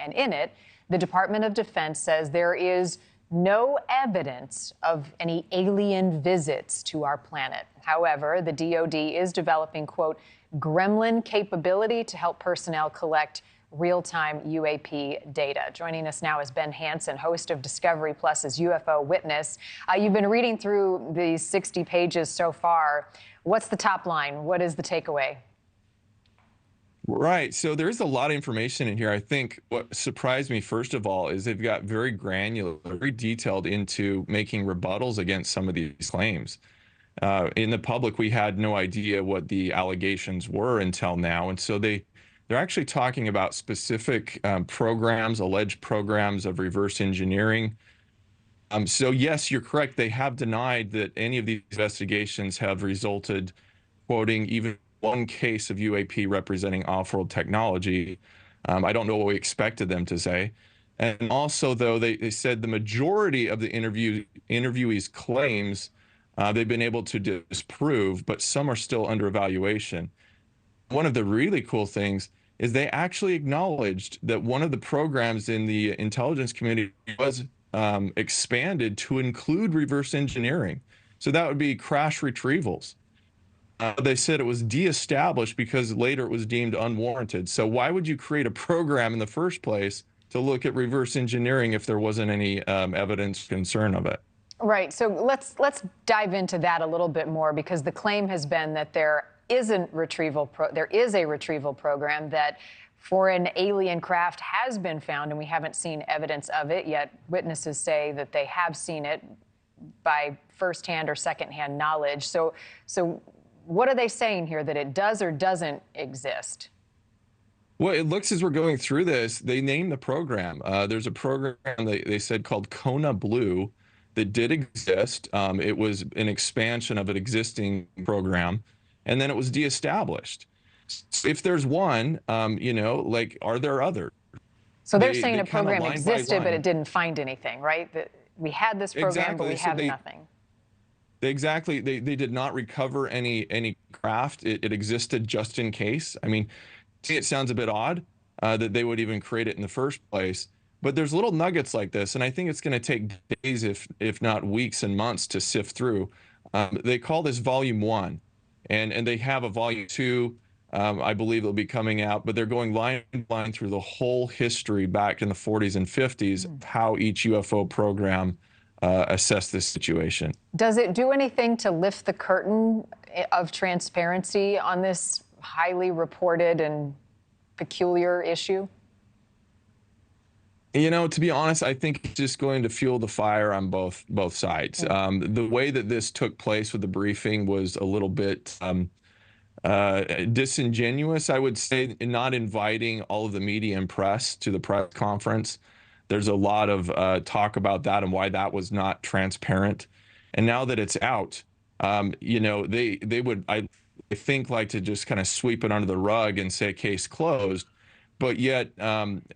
And in it, the Department of Defense says there is no evidence of any alien visits to our planet. However, the DoD is developing, quote, gremlin capability to help personnel collect real-time UAP data. Joining us now is Ben Hansen, host of Discovery Plus's UFO Witness. You've been reading through these 60 pages so far. What's the top line? What is the takeaway? Right. So there's a lot of information in here. I think what surprised me, first of all, is they've got very granular, very detailed into making rebuttals against some of these claims. In the public, we had no idea what the allegations were until now. And so they're actually talking about specific programs, alleged programs of reverse engineering. So yes, you're correct. They have denied that any of these investigations have resulted, quoting, even one case of UAP representing off-world technology. I don't know what we expected them to say. And also, though, they said the majority of the interviewees' claims they've been able to disprove, but some are still under evaluation. One of the really cool things is they actually acknowledged that one of the programs in the intelligence community was expanded to include reverse engineering. So that would be crash retrievals. They said it was de-established because later it was deemed unwarranted. So why would you create a program in the first place to look at reverse engineering if there wasn't any evidence concern of it? Right. So let's dive into that a little bit more, because the claim has been that there is a retrieval program that foreign alien craft has been found, and we haven't seen evidence of it yet. Witnesses say that they have seen it by firsthand or secondhand knowledge. So what are they saying here, that it does or doesn't exist? Well, it looks, as we're going through this, they named the program. There's a program they said called Kona Blue that did exist. It was an expansion of an existing program, and then it was de-established. So if there's one, like, are there others? So they're saying a program existed, but it didn't find anything, right? That we had this program, exactly, but we have nothing. They did not recover any craft. It existed just in case. I mean, it sounds a bit odd that they would even create it in the first place. But there's little nuggets like this, and I think it's going to take days, if not weeks and months, to sift through. They call this Volume 1, and they have a Volume 2. I believe it'll be coming out, but they're going line by line through the whole history back in the 40s and 50s of how each UFO program assess this situation. Does it do anything to lift the curtain of transparency on this highly reported and peculiar issue? To be honest, I think it's just going to fuel the fire on both sides. The way that this took place with the briefing was a little bit disingenuous, I would say, in not inviting all of the media and press to the press conference. There's a lot of talk about that and why that was not transparent. And now that it's out, they would, I think, like to just kind of sweep it under the rug and say case closed. But yet,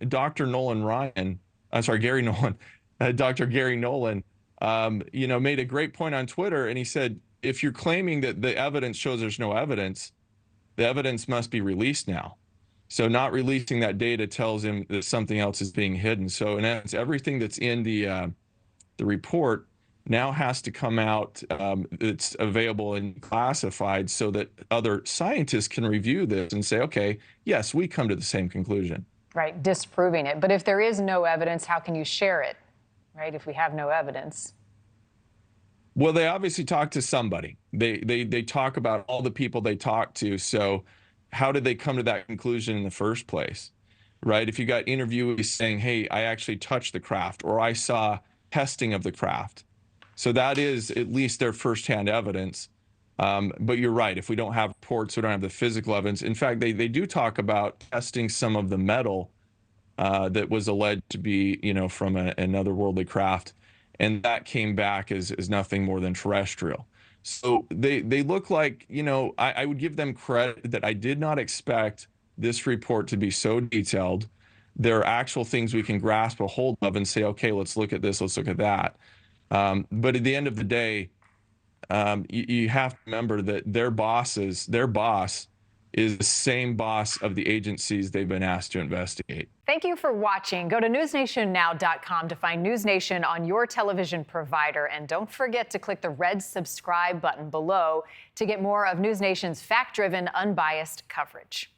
Dr. Gary Nolan, Dr. Gary Nolan, made a great point on Twitter, and he said, if you're claiming that the evidence shows there's no evidence, the evidence must be released now. So not releasing that data tells him that something else is being hidden. So in essence, everything that's in the report now has to come out. It's available and classified so that other scientists can review this and say, okay, yes, we come to the same conclusion. Right, disproving it. But if there is no evidence, how can you share it, right, if we have no evidence? Well, they obviously talk to somebody. They talk about all the people they talk to. So how did they come to that conclusion in the first place, right? If you got interviewees saying, hey, I actually touched the craft, or I saw testing of the craft. So that is at least their firsthand evidence. But you're right. If we don't have reports, we don't have the physical evidence. In fact, they do talk about testing some of the metal that was alleged to be, from another worldly craft. And that came back as nothing more than terrestrial. So they look like, I would give them credit that I did not expect this report to be so detailed. There are actual things we can grasp a hold of and say, okay, let's look at this, let's look at that. But at the end of the day, you have to remember that their boss is the same boss of the agencies they've been asked to investigate. Thank you for watching. Go to newsnationnow.com to find NewsNation on your television provider. And don't forget to click the red subscribe button below to get more of NewsNation's fact-driven, unbiased coverage.